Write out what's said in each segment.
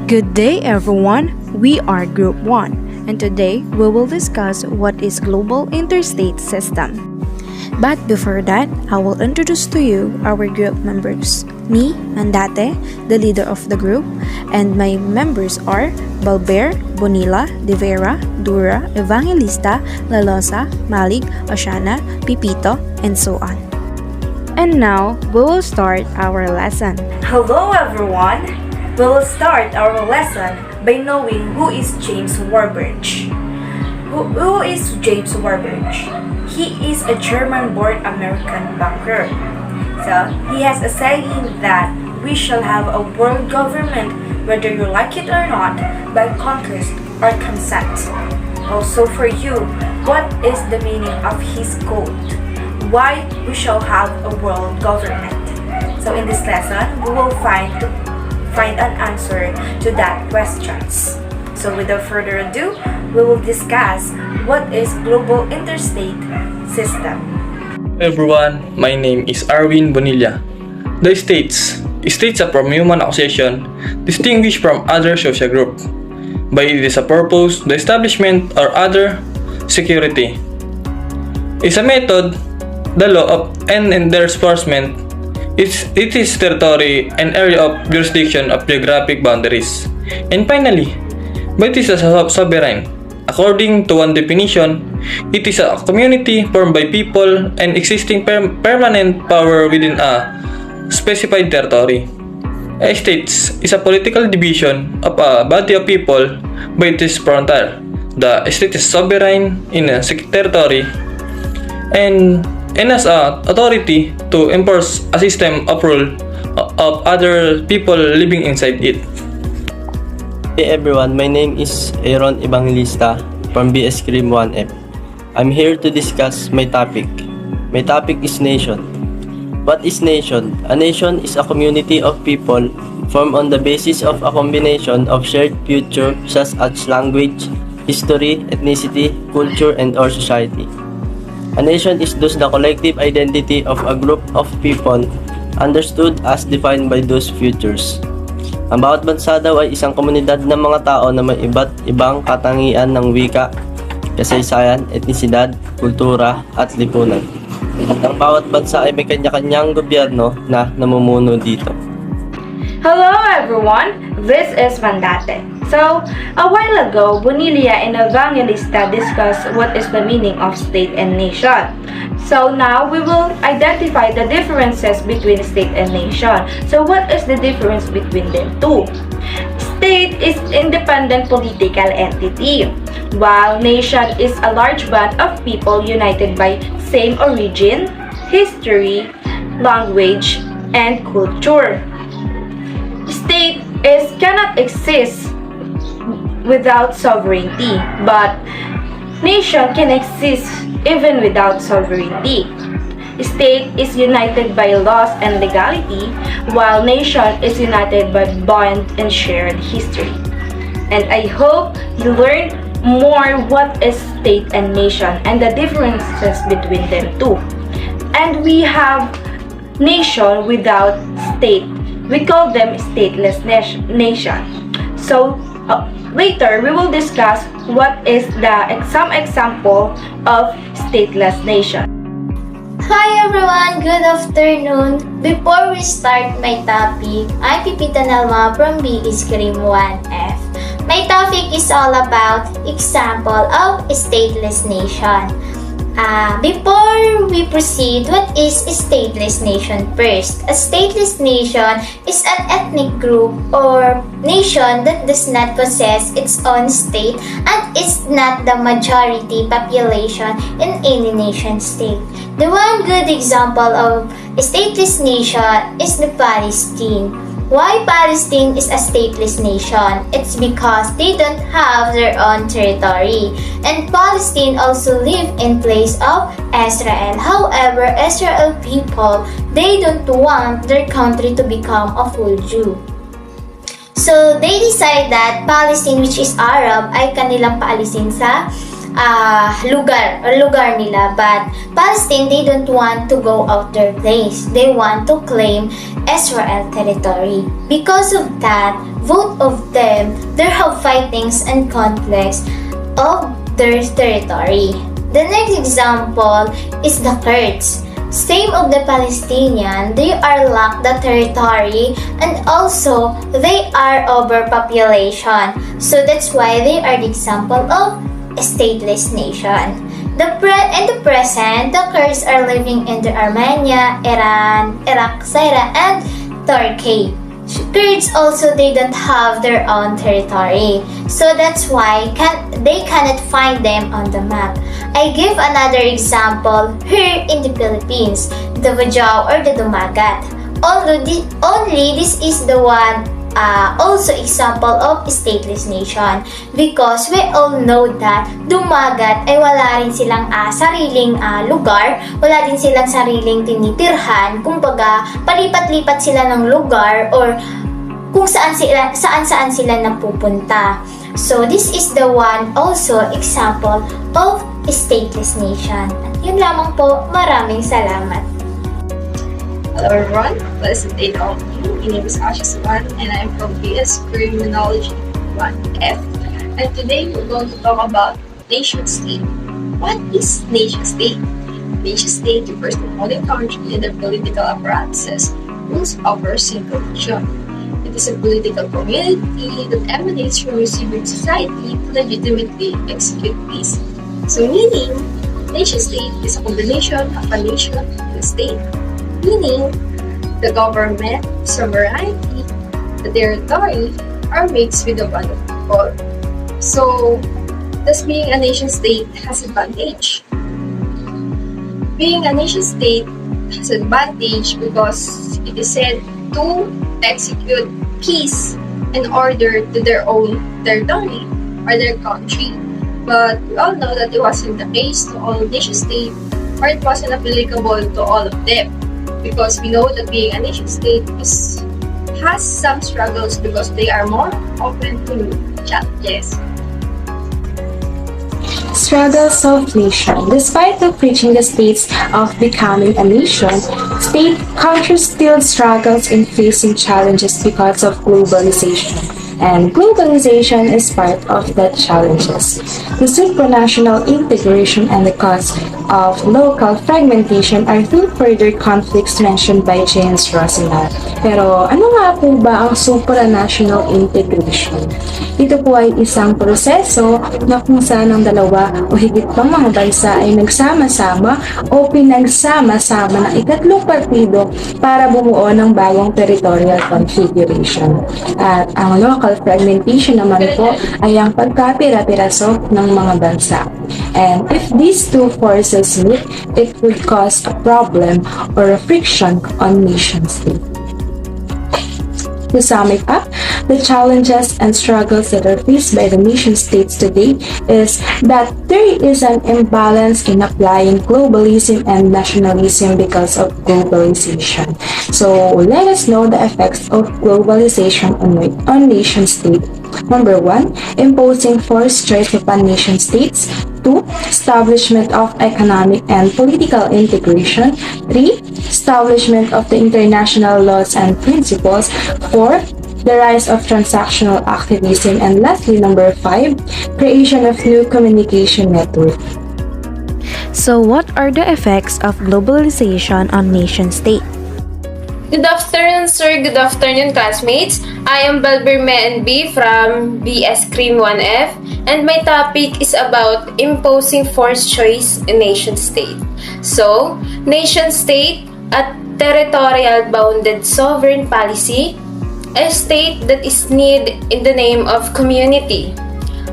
Good day, everyone. We are Group 1, and today we will discuss what is Global Interstate System. But before that, I will introduce to you our group members. Me, Mandate, the leader of the group, and my members are Balber, Bonilla, De Vera, Dura, Evangelista, Lalosa, Malig, Oshana, Pipito, and so on. And now, we will start our lesson. Hello everyone! We will start our lesson by knowing who is James Warbridge. Who is James Warbridge? He is a German-born American banker. So, he has a saying that we shall have a world government whether you like it or not, by conquest or consent. Also for you, what is the meaning of his quote? Why we shall have a world government? So in this lesson, we will find an answer to that questions. So without further ado, we will discuss what is Global Interstate System. Hello everyone, my name is Arwin Bonilla. The states are from human association distinguished from other social group by it is a purpose, the establishment or other security. Is a method, the law of and their enforcement. It is territory and area of jurisdiction of geographic boundaries. And finally, but it is a sovereign. According to one definition, it is a community formed by people and existing permanent power within a specified territory. A state is a political division of a body of people by its frontier. The state is sovereign in a territory and has authority to enforce a system of rule of other people living inside it. Hey everyone, my name is Aaron Evangelista from BS Cream 1F. I'm here to discuss my topic. My topic is nation. What is nation? A nation is a community of people formed on the basis of a combination of shared future such as language, history, ethnicity, culture, and or society. A nation is thus the collective identity of a group of people understood as defined by those futures. Ang bawat bansa daw ay isang komunidad ng mga tao na may iba't ibang katangian ng wika, kasaysayan, etnisidad, kultura, at lipunan. At ang bawat bansa ay may kanya-kanyang gobyerno na namumuno dito. Hello everyone, this is Mandate. So, a while ago, Bonilla and Evangelista discussed what is the meaning of state and nation. So now, we will identify the differences between state and nation. So what is the difference between them two? State is independent political entity, while nation is a large band of people united by same origin, history, language, and culture. State cannot exist without sovereignty, but nation can exist even without sovereignty. State is united by laws and legality, while nation is united by bond and shared history. And I hope you learned more what is state and nation and the differences between them too. And we have nation without state. We call them stateless nation. So later we will discuss what is some example of stateless nation. Hi everyone, good afternoon. Before we start my topic, I'm Pipita Nalma from BS Cream 1F. My topic is all about example of stateless nation. Before we proceed, what is a stateless nation first? A stateless nation is an ethnic group or nation that does not possess its own state and is not the majority population in any nation state. The one good example of a stateless nation is the Palestine. Why Palestine is a stateless nation? It's because they don't have their own territory. And Palestine also live in place of Israel. However, Israel people, they don't want their country to become a full Jew. So, they decide that Palestine, which is Arab, ay kanilang paalisin sa lugar nila. But Palestine, they don't want to go out their place. They want to claim Israel territory. Because of that, both of them there have fightings and conflicts of their territory. The next example is the Kurds. Same of the Palestinian, they are lack the territory and also they are overpopulation. So that's why they are the example of a stateless nation. In the present, the Kurds are living in the Armenia, Iran, Iraq, Syria, and Turkey. Kurds also they don't have their own territory, so that's why they cannot find them on the map. I give another example here in the Philippines, the Bajau or the Dumagat. Only this is the one also example of stateless nation because we all know that Dumagat ay wala rin silang sariling lugar, wala din silang sariling tinitirhan, kumbaga palipat-lipat sila ng lugar or kung saan sila napupunta. So this is the one also example of stateless nation. At yun lamang po, maraming salamat. Hello everyone, pleasant day to all of you. My name is Asha Saban and I'm from BS Criminology 1F. And today we're going to talk about nation state. What is nation state? Nation state refers to a country and their political apparatuses rules over a single nation. It is a political community that emanates from a civil society to legitimately execute peace. So meaning, nation state is a combination of a nation and a state. Meaning, the government, sovereignty, the territory are mixed with the one of people. So, thus being a nation state has advantage. Being a nation state has advantage because it is said to execute peace and order to their own territory or their country. But we all know that it wasn't the case to all nation states, or it wasn't applicable to all of them. Because we know that being a nation state has some struggles because they are more open to challenges. Struggles of nation. Despite the preaching the states of becoming a nation, state countries still struggles in facing challenges because of globalization. And globalization is part of the challenges. The supranational integration and the cause of local fragmentation are two further conflicts mentioned by James Rosenthal. Pero ano nga po ba ang supranational integration? Ito po ay isang proseso na kung saan ang dalawa o higit pang mga bansa ay nagsama-sama o pinagsama-sama ng ikatlong partido para bumuo ng bagong territorial configuration. At ang local fragmentation naman po ay ang pagkapira-piraso ng mga bansa. And if these two forces meet, it would cause a problem or a friction on nation-state. To sum it up, the challenges and struggles that are faced by the nation-states today is that there is an imbalance in applying globalism and nationalism because of globalization. So, let us know the effects of globalization on nation-state. Number 1, imposing forced choice upon nation-states. 2, establishment of economic and political integration. 3, establishment of the international laws and principles. 4, the rise of transactional activism. And lastly, number 5, creation of new communication network. So what are the effects of globalization on nation-state? Good afternoon, sir. Good afternoon, classmates. I am Balberme and B from BS Cream 1F, and my topic is about imposing forced choice in nation-state. So, nation-state, a territorial bounded sovereign policy, a state that is needed in the name of community,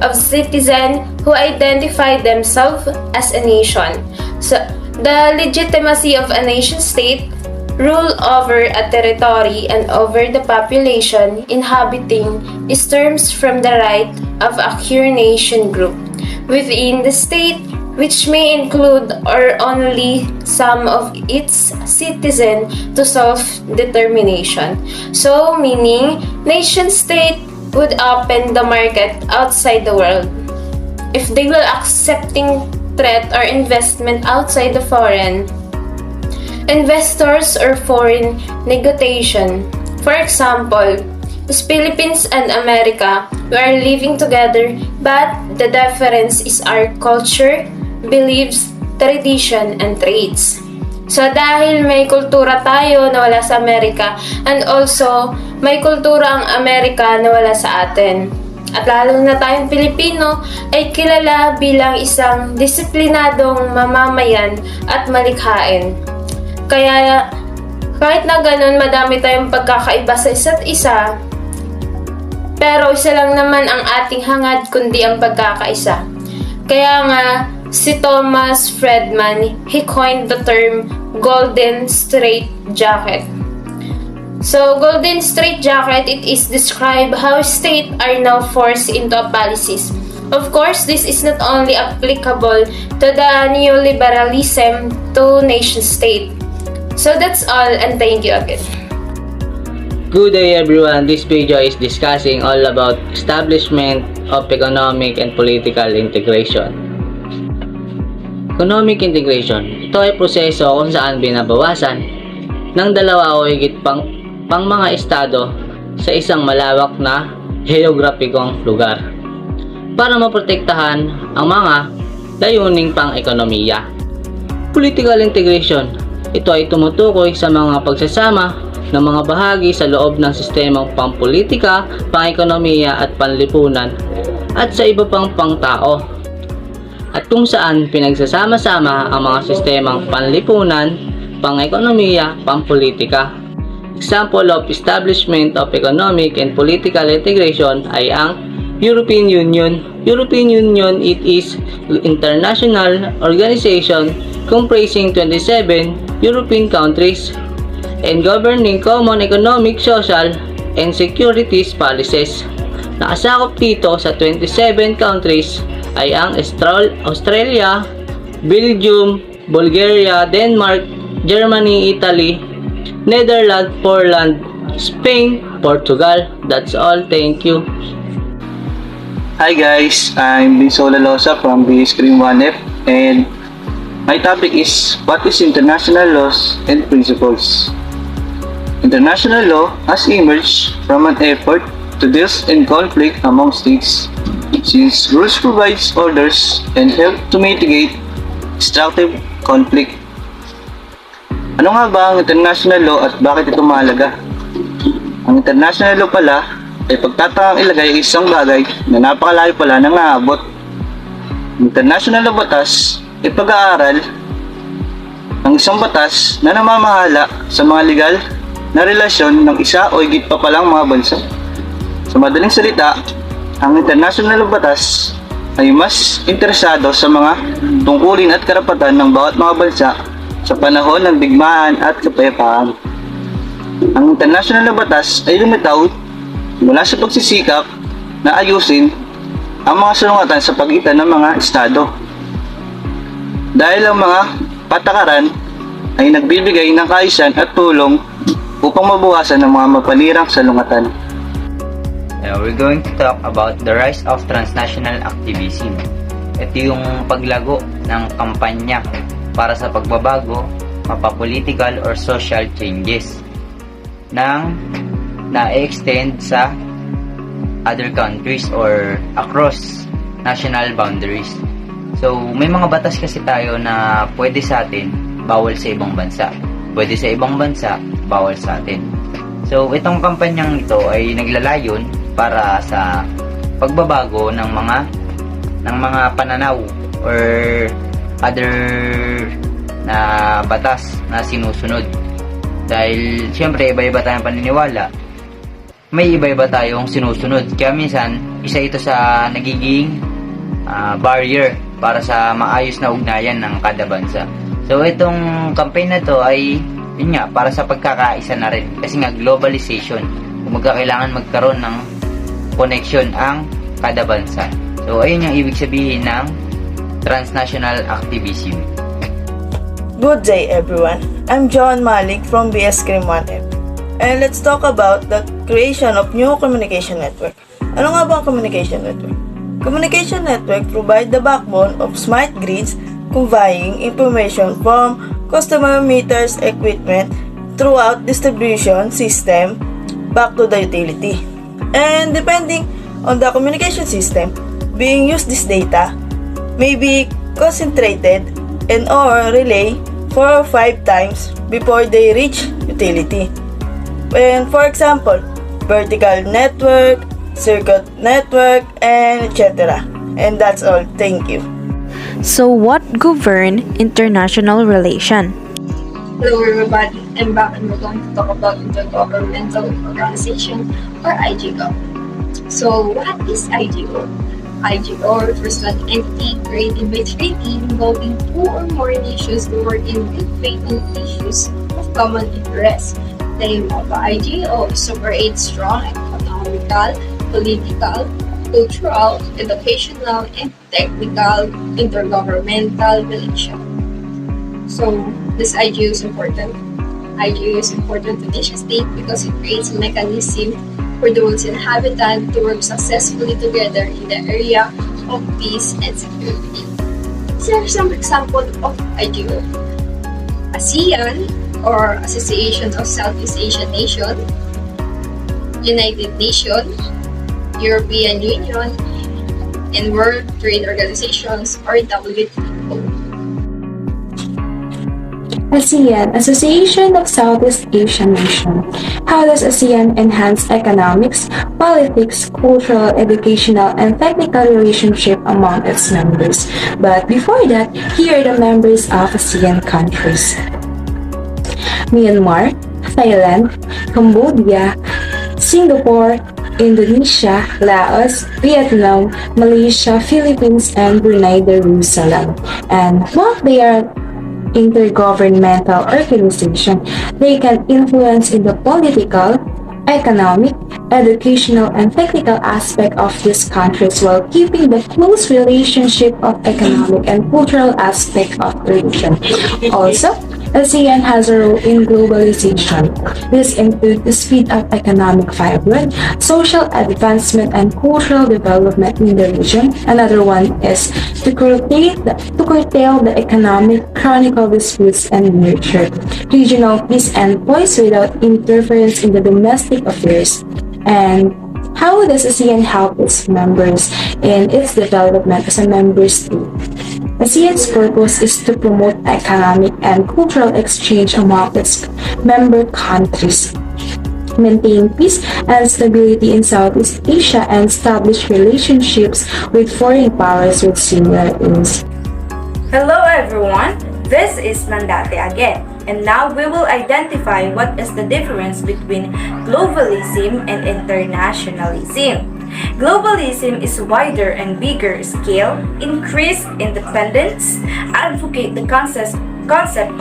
of citizens who identify themselves as a nation. So, the legitimacy of a nation-state rule over a territory and over the population inhabiting stems from the right of a nation group within the state, which may include or only some of its citizens to self-determination. So, meaning, nation-state would open the market outside the world. If they will accepting threat or investment outside the foreign investors or foreign negotiation. For example, As Philippines and America, we are living together, but the difference is our culture, beliefs, tradition, and traits. So dahil may kultura tayo na wala sa Amerika, and also may kultura ang Amerika na wala sa atin. At lalo na tayong Pilipino ay kilala bilang isang disiplinadong mamamayan at malikhain. Kaya kahit na ganun madami tayong pagkakaiba sa isa't isa, pero isa lang naman ang ating hangad kundi ang pagkakaisa. Kaya nga, si Thomas Friedman, he coined the term golden straight jacket. So, golden straight jacket, it is describe how states are now forced into policies. Of course, this is not only applicable to the neoliberalism to nation state. So that's all, and thank you again. Good day everyone, this video is discussing all about establishment of economic and political integration. Economic integration, ito ay proseso kung saan binabawasan ng dalawa o higit pang mga estado sa isang malawak na geograpikong lugar para maprotektahan ang mga layuning pang-ekonomiya. Political integration, ito ay tumutukoy sa mga pagsasama ng mga bahagi sa loob ng sistemang pampolitika, pang-ekonomiya at panlipunan at sa iba pang pangtao, at kung saan pinagsasama-sama ang mga sistemang panlipunan, pang-ekonomiya, pampolitika. Example of establishment of economic and political integration ay ang European Union. European Union, it is international organization comprising 27 European countries and governing common economic, social, and securities policies. Nakasakop dito sa 27 countries ay ang Australia, Belgium, Bulgaria, Denmark, Germany, Italy, Netherlands, Poland, Spain, Portugal. That's all. Thank you. Hi guys, I'm Vinso Lalosa from BS Cream 1F, and my topic is what is international laws and principles. International law has emerged from an effort to deal in conflict among states, since rules provides orders and help to mitigate destructive conflict. Ano nga ba ang international law at bakit ito mahalaga? Ang international law pala ay pagtatakang ilagay isang bagay na napakalayo pala nang naabot. Ang international law batas ay pag-aaral ng isang batas na namamahala sa mga legal na relasyon ng isa o higit pa palang mga bansa. Sa madaling salita, ang international batas ay mas interesado sa mga tungkulin at karapatan ng bawat mga bansa sa panahon ng digmaan at kapayapaan. Ang international batas ay lumitaw mula sa pagsisikap na ayusin ang mga salungatan sa pagitan ng mga estado. Dahil ang mga patakaran ay nagbibigay ng kaayusan at tulong upang mabuhasan ng mga mapalirang salungatan. We're going to talk about the rise of transnational activism. Ito yung paglago ng kampanya para sa pagbabago, mapapolitical or social changes nang na-extend sa other countries or across national boundaries. So, may mga batas kasi tayo na pwede sa atin, bawal sa ibang bansa. Pwede sa ibang bansa, bawal sa atin. So, itong kampanyang ito ay naglalayon para sa pagbabago ng mga pananaw or other na batas na sinusunod. Dahil siyempre iba-iba tayong paniniwala, may iba-iba tayong sinusunod. Kaya minsan, isa ito sa nagiging barrier para sa maayos na ugnayan ng kada bansa. So itong campaign na to ay yun nga, para sa pagkakaisa na rin. Kasi nga globalization, kung magkakailangan magkaroon ng connection ang kada bansa. So ayun yung ibig sabihin ng transnational activism. Good day everyone, I'm John Malik from BS Cream 1F. And let's talk about the creation of new communication network. Ano nga ba ang communication network? Communication network provide the backbone of smart grids conveying information from customer meters equipment throughout distribution system back to the utility. And depending on the communication system being used, this data may be concentrated and or relay 4 or 5 times before they reach utility. And for example, vertical network, circuit network, and etc. And that's all. Thank you. So what govern international relation? Hello everybody, I'm back and we're going to talk about Intergovernmental Organization or IGO. So what is IGO? IGO refers to an entity created by treaty involving 2 or more nations to work in good faith on issues of common interest. The aim of the IGO is to create strong economical, political, cultural, educational, and technical intergovernmental relations. So this IGO is important. IGO is important to nation state because it creates a mechanism for the world's inhabitants to work successfully together in the area of peace and security. These are some examples of IGO. ASEAN, or Association of Southeast Asian Nations, United Nations, European Union, and World Trade Organizations, or WTO. ASEAN, Association of Southeast Asian Nations. How does ASEAN enhance economics, politics, cultural, educational, and technical relationship among its members? But before that, here are the members of ASEAN countries: Myanmar, Thailand, Cambodia, Singapore, Indonesia, Laos, Vietnam, Malaysia, Philippines, and Brunei Darussalam. And while they are intergovernmental organization, they can influence in the political, economic, educational, and technical aspect of these countries while keeping the close relationship of economic and cultural aspect of the region. Also, ASEAN has a role in globalization. This includes the speed of economic vibrance, social advancement, and cultural development in the region. Another one is to curtail the economic chronicle disputes and nurture regional peace and poise without interference in the domestic affairs. And how does ASEAN help its members in its development as a member state? ASEAN's purpose is to promote economic and cultural exchange among its member countries, maintain peace and stability in Southeast Asia, and establish relationships with foreign powers with similar aims. Hello everyone, this is Mandate again, and now we will identify what is the difference between globalism and internationalism. Globalism is wider and bigger scale, increased independence, advocate the concept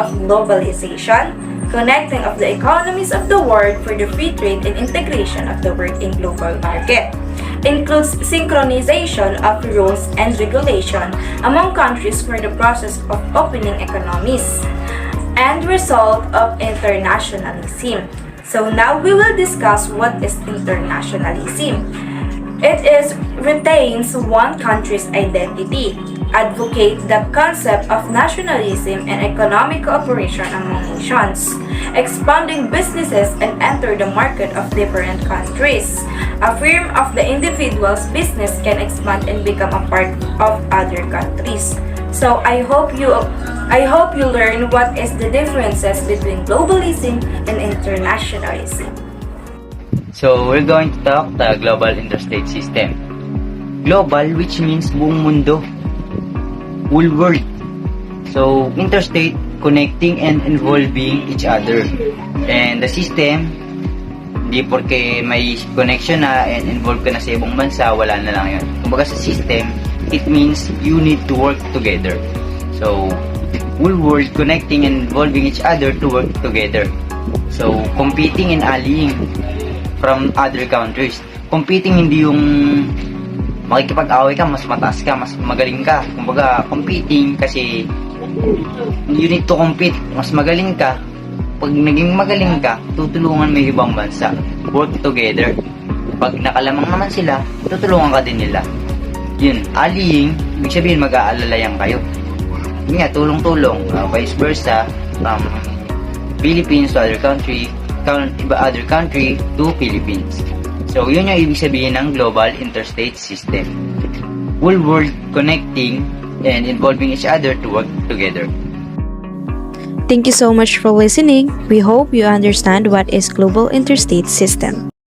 of globalization, connecting of the economies of the world for the free trade and integration of the world in global market. Includes synchronization of rules and regulation among countries for the process of opening economies, and result of internationalism. So now we will discuss what is internationalism. It retains one country's identity, advocate the concept of nationalism and economic cooperation among nations, expanding businesses and enter the market of different countries, affirm of the individual's business can expand and become a part of other countries. So I hope you learn what is the differences between globalism and internationalism. So, we're going to talk the global interstate system. Global, which means buong mundo. Whole world. So, interstate, connecting and involving each other. And the system, hindi porke may connection na and involved ka na sa ibang bansa, wala na lang yun. Kumbaga sa system, it means you need to work together. So, whole world connecting and involving each other to work together. So, competing and allying from other countries. Competing hindi yung makikipag-away ka, mas mataas ka, mas magaling ka. Kumbaga, competing kasi you need to compete. Mas magaling ka. Pag naging magaling ka, tutulungan mo yung ibang bansa. Work together. Pag nakalamang naman sila, tutulungan ka din nila. Yun, allying, ibig sabihin mag-aalalayan kayo. Yun nga, tulong-tulong, vice versa, from Philippines to other country to Philippines. So, yun yung ibig sabihin ng global interstate system. Whole world connecting and involving each other to work together. Thank you so much for listening. We hope you understand what is global interstate system.